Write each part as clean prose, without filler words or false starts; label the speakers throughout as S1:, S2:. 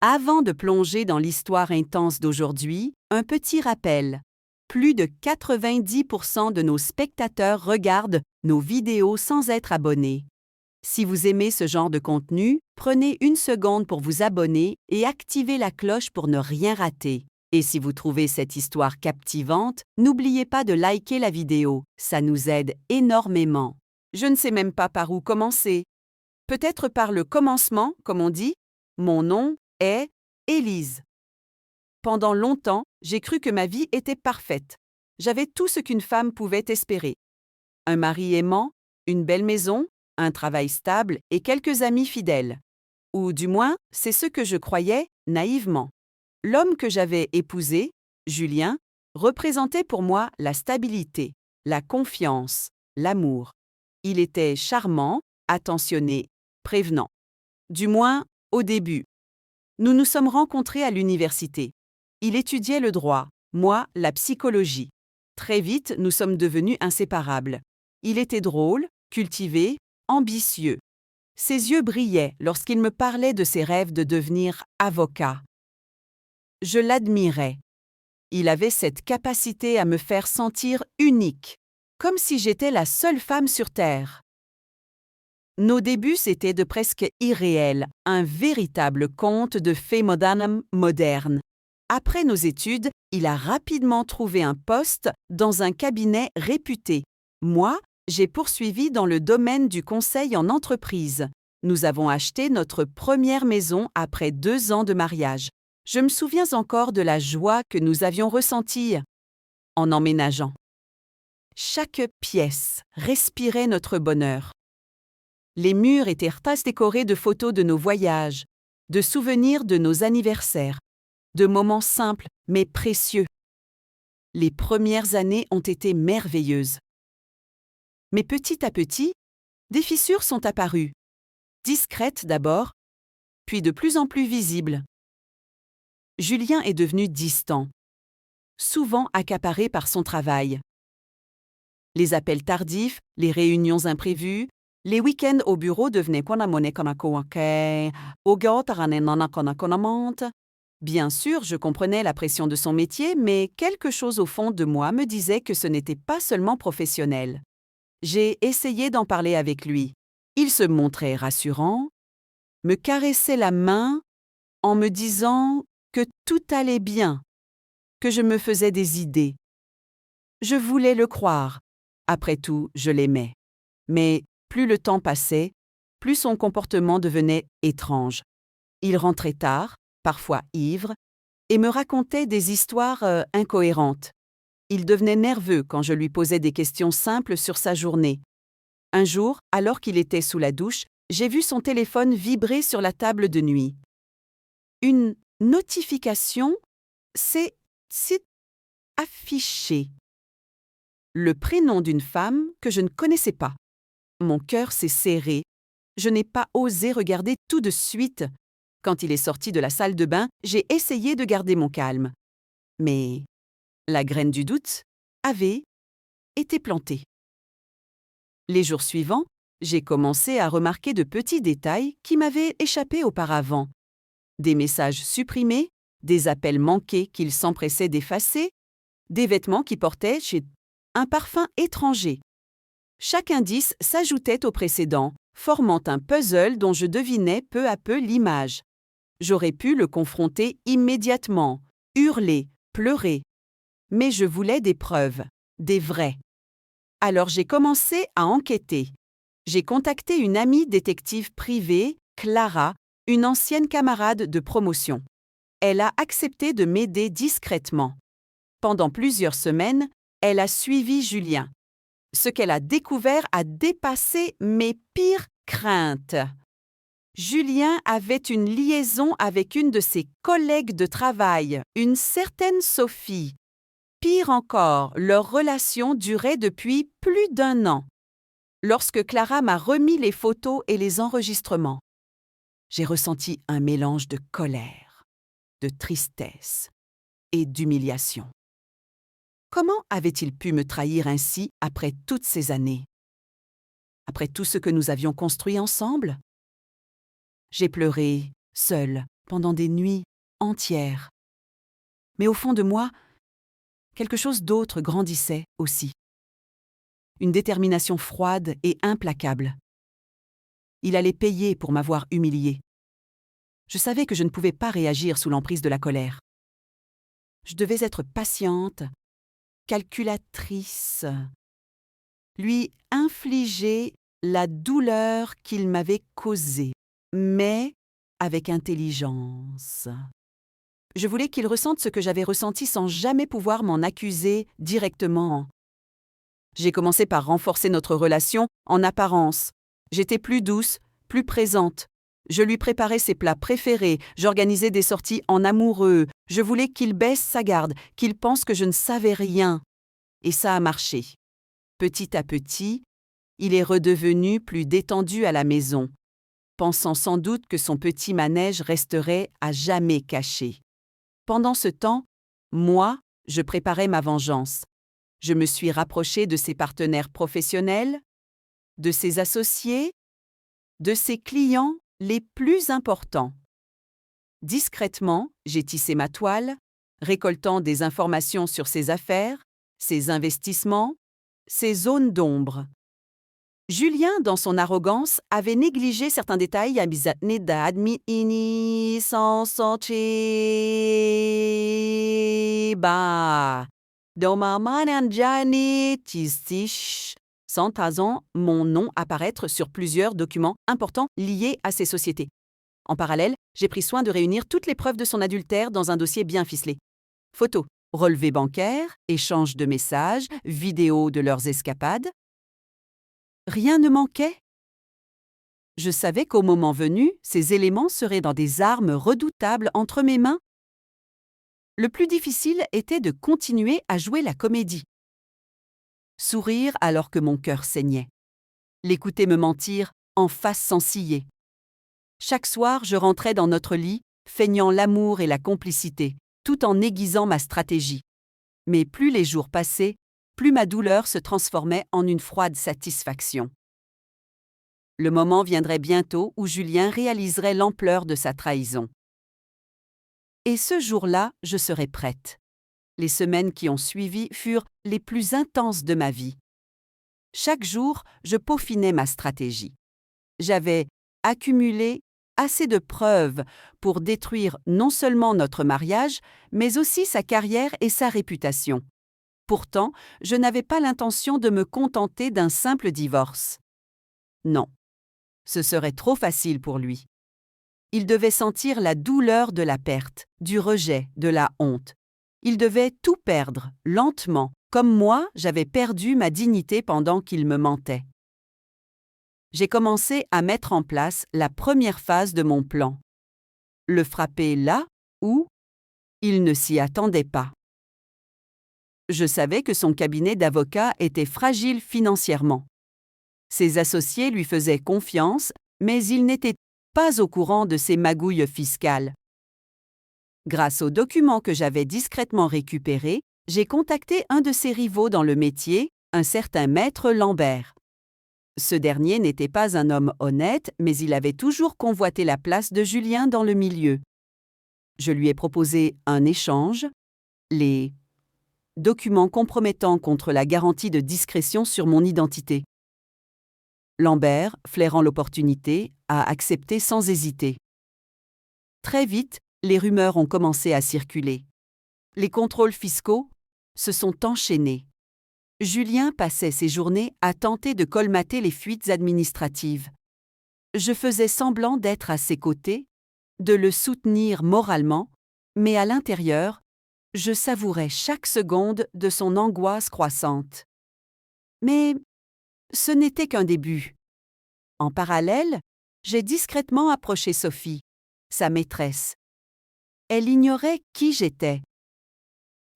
S1: Avant de plonger dans l'histoire intense d'aujourd'hui, un petit rappel. Plus de 90% de nos spectateurs regardent nos vidéos sans être abonnés. Si vous aimez ce genre de contenu, prenez une seconde pour vous abonner et activez la cloche pour ne rien rater. Et si vous trouvez cette histoire captivante, n'oubliez pas de liker la vidéo, ça nous aide énormément. Je ne sais même pas par où commencer. Peut-être par le commencement, comme on dit. Mon nom est Élise. Pendant longtemps, j'ai cru que ma vie était parfaite. J'avais tout ce qu'une femme pouvait espérer. Un mari aimant, une belle maison, un travail stable et quelques amis fidèles. Ou du moins, c'est ce que je croyais naïvement. L'homme que j'avais épousé, Julien, représentait pour moi la stabilité, la confiance, l'amour. Il était charmant, attentionné, prévenant. Du moins, au début. Nous nous sommes rencontrés à l'université. Il étudiait le droit, moi, la psychologie. Très vite, nous sommes devenus inséparables. Il était drôle, cultivé, ambitieux. Ses yeux brillaient lorsqu'il me parlait de ses rêves de devenir avocat. Je l'admirais. Il avait cette capacité à me faire sentir unique, comme si j'étais la seule femme sur Terre. Nos débuts étaient de presque irréels, un véritable conte de fées moderne. Après nos études, il a rapidement trouvé un poste dans un cabinet réputé. Moi, j'ai poursuivi dans le domaine du conseil en entreprise. Nous avons acheté notre première maison après 2 ans de mariage. Je me souviens encore de la joie que nous avions ressentie en emménageant. Chaque pièce respirait notre bonheur. Les murs étaient décorés de photos de nos voyages, de souvenirs de nos anniversaires, de moments simples mais précieux. Les premières années ont été merveilleuses. Mais petit à petit, des fissures sont apparues, discrètes d'abord, puis de plus en plus visibles. Julien est devenu distant, souvent accaparé par son travail. Les appels tardifs, les réunions imprévues, les week-ends au bureau devenaient Bien sûr, je comprenais la pression de son métier, mais quelque chose au fond de moi me disait que ce n'était pas seulement professionnel. J'ai essayé d'en parler avec lui. Il se montrait rassurant, me caressait la main en me disant que tout allait bien, que je me faisais des idées. Je voulais le croire. Après tout, je l'aimais. Mais plus le temps passait, plus son comportement devenait étrange. Il rentrait tard, parfois ivre, et me racontait des histoires incohérentes. Il devenait nerveux quand je lui posais des questions simples sur sa journée. Un jour, alors qu'il était sous la douche, j'ai vu son téléphone vibrer sur la table de nuit. Une notification s'est affichée. Le prénom d'une femme que je ne connaissais pas. Mon cœur s'est serré. Je n'ai pas osé regarder tout de suite. Quand il est sorti de la salle de bain, j'ai essayé de garder mon calme. Mais la graine du doute avait été plantée. Les jours suivants, j'ai commencé à remarquer de petits détails qui m'avaient échappé auparavant. Des messages supprimés, des appels manqués qu'il s'empressait d'effacer, des vêtements qui portaient chez un parfum étranger. Chaque indice s'ajoutait au précédent, formant un puzzle dont je devinais peu à peu l'image. J'aurais pu le confronter immédiatement, hurler, pleurer. Mais je voulais des preuves, des vraies. Alors j'ai commencé à enquêter. J'ai contacté une amie détective privée, Clara, une ancienne camarade de promotion. Elle a accepté de m'aider discrètement. Pendant plusieurs semaines, elle a suivi Julien. Ce qu'elle a découvert a dépassé mes pires craintes. Julien avait une liaison avec une de ses collègues de travail, une certaine Sophie. Pire encore, leur relation durait depuis plus d'1 an. Lorsque Clara m'a remis les photos et les enregistrements, j'ai ressenti un mélange de colère, de tristesse et d'humiliation. Comment avait-il pu me trahir ainsi après toutes ces années? Après tout ce que nous avions construit ensemble? J'ai pleuré, seule, pendant des nuits entières. Mais au fond de moi, quelque chose d'autre grandissait aussi. Une détermination froide et implacable. Il allait payer pour m'avoir humiliée. Je savais que je ne pouvais pas réagir sous l'emprise de la colère. Je devais être patiente, calculatrice, lui infliger la douleur qu'il m'avait causée, mais avec intelligence. Je voulais qu'il ressente ce que j'avais ressenti sans jamais pouvoir m'en accuser directement. J'ai commencé par renforcer notre relation en apparence. J'étais plus douce, plus présente. Je lui préparais ses plats préférés, j'organisais des sorties en amoureux. Je voulais qu'il baisse sa garde, qu'il pense que je ne savais rien. Et ça a marché. Petit à petit, il est redevenu plus détendu à la maison, pensant sans doute que son petit manège resterait à jamais caché. Pendant ce temps, moi, je préparais ma vengeance. Je me suis rapprochée de ses partenaires professionnels, de ses associés, de ses clients les plus importants. Discrètement, j'ai tissé ma toile, récoltant des informations sur ses affaires, ses investissements, ses zones d'ombre. Julien, dans son arrogance, avait négligé certains détails à sans faisant mon nom apparaître sur plusieurs documents importants liés à ces sociétés. En parallèle, j'ai pris soin de réunir toutes les preuves de son adultère dans un dossier bien ficelé. Photos, relevés bancaires, échanges de messages, vidéos de leurs escapades. Rien ne manquait. Je savais qu'au moment venu, ces éléments seraient dans des armes redoutables entre mes mains. Le plus difficile était de continuer à jouer la comédie. Sourire alors que mon cœur saignait. L'écouter me mentir en face sans ciller. Chaque soir, je rentrais dans notre lit, feignant l'amour et la complicité, tout en aiguisant ma stratégie. Mais plus les jours passaient, plus ma douleur se transformait en une froide satisfaction. Le moment viendrait bientôt où Julien réaliserait l'ampleur de sa trahison. Et ce jour-là, je serais prête. Les semaines qui ont suivi furent les plus intenses de ma vie. Chaque jour, je peaufinais ma stratégie. J'avais accumulé assez de preuves pour détruire non seulement notre mariage, mais aussi sa carrière et sa réputation. Pourtant, je n'avais pas l'intention de me contenter d'un simple divorce. Non, ce serait trop facile pour lui. Il devait sentir la douleur de la perte, du rejet, de la honte. Il devait tout perdre, lentement, comme moi j'avais perdu ma dignité pendant qu'il me mentait. J'ai commencé à mettre en place la première phase de mon plan. Le frapper là où il ne s'y attendait pas. Je savais que son cabinet d'avocats était fragile financièrement. Ses associés lui faisaient confiance, mais ils n'étaient pas au courant de ses magouilles fiscales. Grâce aux documents que j'avais discrètement récupérés, j'ai contacté un de ses rivaux dans le métier, un certain maître Lambert. Ce dernier n'était pas un homme honnête, mais il avait toujours convoité la place de Julien dans le milieu. Je lui ai proposé un échange, les documents compromettants contre la garantie de discrétion sur mon identité. Lambert, flairant l'opportunité, a accepté sans hésiter. Très vite, les rumeurs ont commencé à circuler. Les contrôles fiscaux se sont enchaînés. Julien passait ses journées à tenter de colmater les fuites administratives. Je faisais semblant d'être à ses côtés, de le soutenir moralement, mais à l'intérieur, je savourais chaque seconde de son angoisse croissante. Mais ce n'était qu'un début. En parallèle, j'ai discrètement approché Sophie, sa maîtresse. Elle ignorait qui j'étais.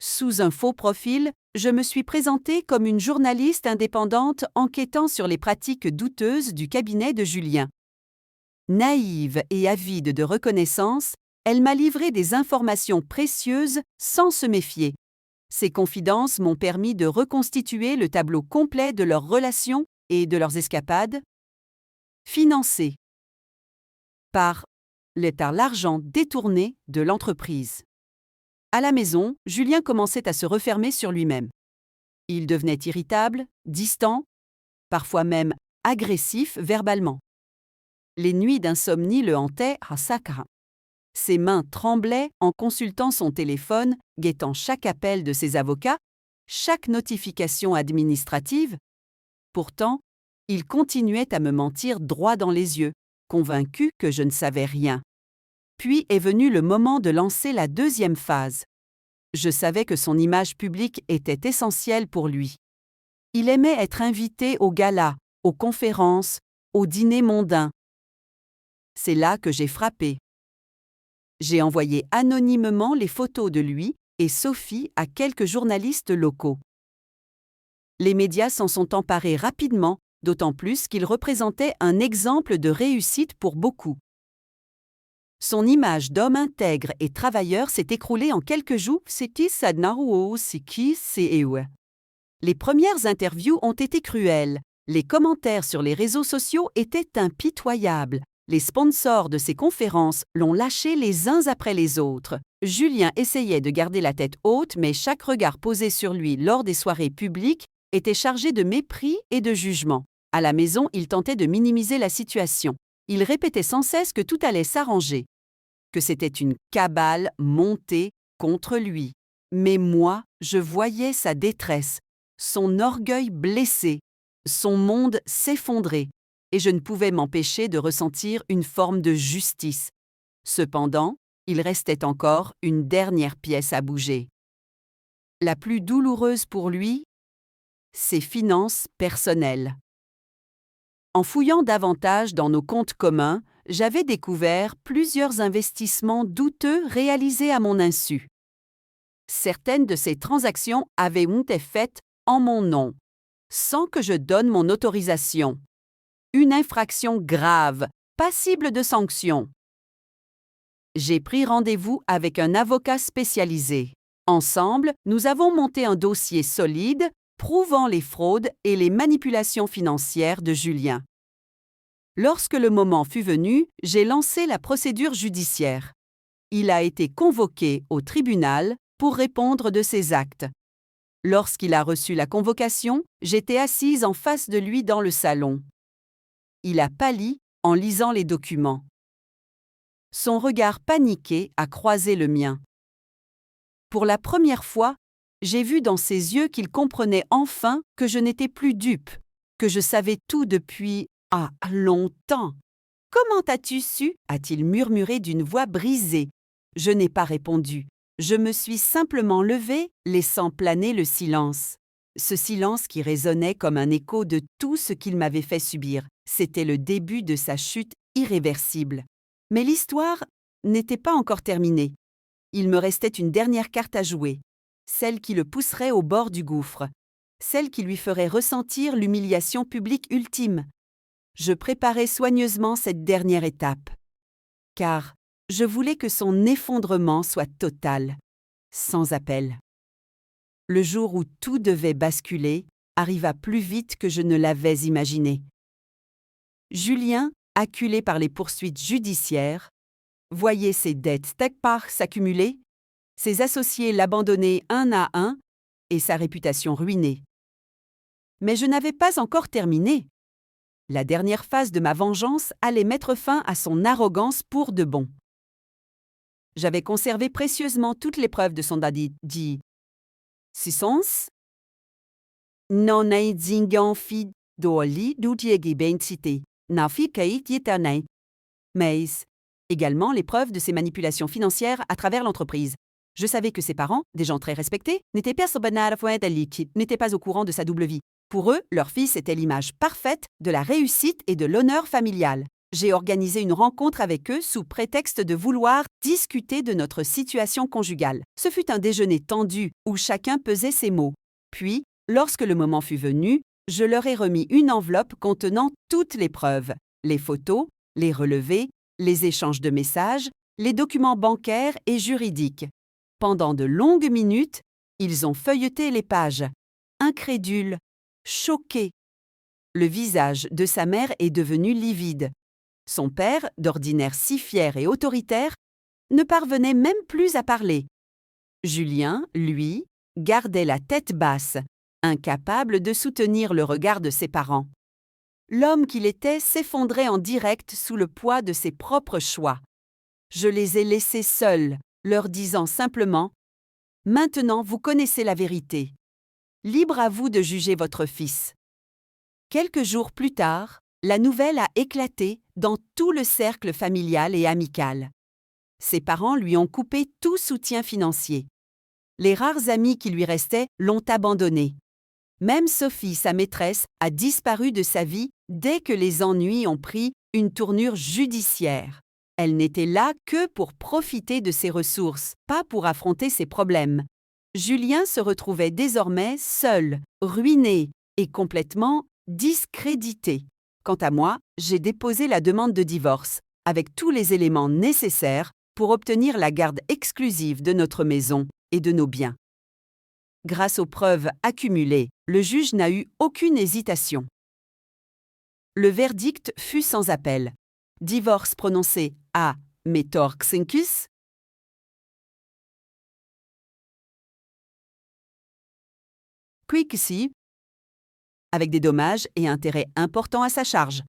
S1: Sous un faux profil, je me suis présentée comme une journaliste indépendante enquêtant sur les pratiques douteuses du cabinet de Julien. Naïve et avide de reconnaissance, elle m'a livré des informations précieuses sans se méfier. Ces confidences m'ont permis de reconstituer le tableau complet de leurs relations et de leurs escapades. Financées par par l'argent détourné de l'entreprise. À la maison, Julien commençait à se refermer sur lui-même. Il devenait irritable, distant, parfois même agressif verbalement. Les nuits d'insomnie le hantaient à Sakra. Ses mains tremblaient en consultant son téléphone, guettant chaque appel de ses avocats, chaque notification administrative. Pourtant, il continuait à me mentir droit dans les yeux, convaincu que je ne savais rien. Puis est venu le moment de lancer la deuxième phase. Je savais que son image publique était essentielle pour lui. Il aimait être invité aux galas, aux conférences, aux dîners mondains. C'est là que j'ai frappé. J'ai envoyé anonymement les photos de lui et Sophie à quelques journalistes locaux. Les médias s'en sont emparés rapidement, d'autant plus qu'il représentait un exemple de réussite pour beaucoup. Son image d'homme intègre et travailleur s'est écroulée en quelques jours. Les premières interviews ont été cruelles. Les commentaires sur les réseaux sociaux étaient impitoyables. Les sponsors de ses conférences l'ont lâché les uns après les autres. Julien essayait de garder la tête haute, mais chaque regard posé sur lui lors des soirées publiques était chargé de mépris et de jugement. À la maison, il tentait de minimiser la situation. Il répétait sans cesse que tout allait s'arranger, que c'était une cabale montée contre lui. Mais moi, je voyais sa détresse, son orgueil blessé, son monde s'effondrer, et je ne pouvais m'empêcher de ressentir une forme de justice. Cependant, il restait encore une dernière pièce à bouger. La plus douloureuse pour lui, ses finances personnelles. En fouillant davantage dans nos comptes communs, j'avais découvert plusieurs investissements douteux réalisés à mon insu. Certaines de ces transactions avaient été faites en mon nom, sans que je donne mon autorisation. Une infraction grave, passible de sanctions. J'ai pris rendez-vous avec un avocat spécialisé. Ensemble, nous avons monté un dossier solide prouvant les fraudes et les manipulations financières de Julien. Lorsque le moment fut venu, j'ai lancé la procédure judiciaire. Il a été convoqué au tribunal pour répondre de ses actes. Lorsqu'il a reçu la convocation, j'étais assise en face de lui dans le salon. Il a pâli en lisant les documents. Son regard paniqué a croisé le mien. Pour la première fois, j'ai vu dans ses yeux qu'il comprenait enfin que je n'étais plus dupe, que je savais tout depuis longtemps. « Comment as-tu su » a-t-il murmuré d'une voix brisée. Je n'ai pas répondu. Je me suis simplement levée, laissant planer le silence. Ce silence qui résonnait comme un écho de tout ce qu'il m'avait fait subir. C'était le début de sa chute irréversible. Mais l'histoire n'était pas encore terminée. Il me restait une dernière carte à jouer, celle qui le pousserait au bord du gouffre, celle qui lui ferait ressentir l'humiliation publique ultime. Je préparais soigneusement cette dernière étape, car je voulais que son effondrement soit total, sans appel. Le jour où tout devait basculer arriva plus vite que je ne l'avais imaginé. Julien, acculé par les poursuites judiciaires, voyait ses dettes s'accumuler, ses associés l'abandonner un à un et sa réputation ruinée. Mais je n'avais pas encore terminé. La dernière phase de ma vengeance allait mettre fin à son arrogance pour de bon. J'avais conservé précieusement toutes les preuves de son dit. Sissons? Non zingan fi doli cité. Nafi Mais également les preuves de ses manipulations financières à travers l'entreprise. Je savais que ses parents, des gens très respectés, n'étaient pas au courant de sa double vie. Pour eux, leur fils était l'image parfaite de la réussite et de l'honneur familial. J'ai organisé une rencontre avec eux sous prétexte de vouloir discuter de notre situation conjugale. Ce fut un déjeuner tendu où chacun pesait ses mots. Puis, lorsque le moment fut venu, je leur ai remis une enveloppe contenant toutes les preuves, les photos, les relevés, les échanges de messages, les documents bancaires et juridiques. Pendant de longues minutes, ils ont feuilleté les pages, incrédules, choqués. Le visage de sa mère est devenu livide. Son père, d'ordinaire si fier et autoritaire, ne parvenait même plus à parler. Julien, lui, gardait la tête basse, incapable de soutenir le regard de ses parents. L'homme qu'il était s'effondrait en direct sous le poids de ses propres choix. Je les ai laissés seuls, leur disant simplement « Maintenant, vous connaissez la vérité. Libre à vous de juger votre fils. » Quelques jours plus tard, la nouvelle a éclaté dans tout le cercle familial et amical. Ses parents lui ont coupé tout soutien financier. Les rares amis qui lui restaient l'ont abandonné. Même Sophie, sa maîtresse, a disparu de sa vie dès que les ennuis ont pris une tournure judiciaire. Elle n'était là que pour profiter de ses ressources, pas pour affronter ses problèmes. Julien se retrouvait désormais seul, ruiné et complètement discrédité. Quant à moi, j'ai déposé la demande de divorce, avec tous les éléments nécessaires pour obtenir la garde exclusive de notre maison et de nos biens. Grâce aux preuves accumulées, le juge n'a eu aucune hésitation. Le verdict fut sans appel. Divorce prononcé à metorxencus, quiqueci, avec des dommages et intérêts importants à sa charge.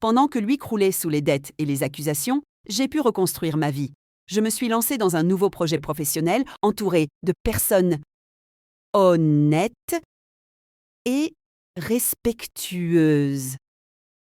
S1: Pendant que lui croulait sous les dettes et les accusations, j'ai pu reconstruire ma vie. Je me suis lancée dans un nouveau projet professionnel entouré de personnes honnêtes et respectueuses.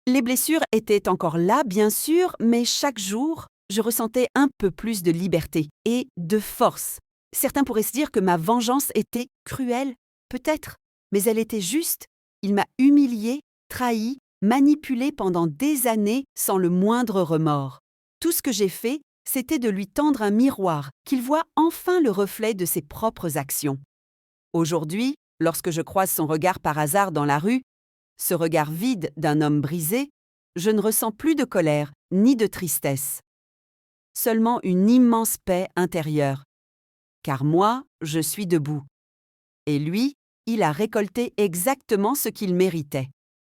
S1: Les blessures étaient encore là, bien sûr, mais chaque jour, je ressentais un peu plus de liberté et de force. Certains pourraient se dire que ma vengeance était cruelle, peut-être, mais elle était juste. Il m'a humiliée, trahie, manipulée pendant des années sans le moindre remords. Tout ce que j'ai fait, c'était de lui tendre un miroir, qu'il voie enfin le reflet de ses propres actions. Aujourd'hui, lorsque je croise son regard par hasard dans la rue, ce regard vide d'un homme brisé, je ne ressens plus de colère ni de tristesse. Seulement une immense paix intérieure. Car moi, je suis debout. Et lui, il a récolté exactement ce qu'il méritait.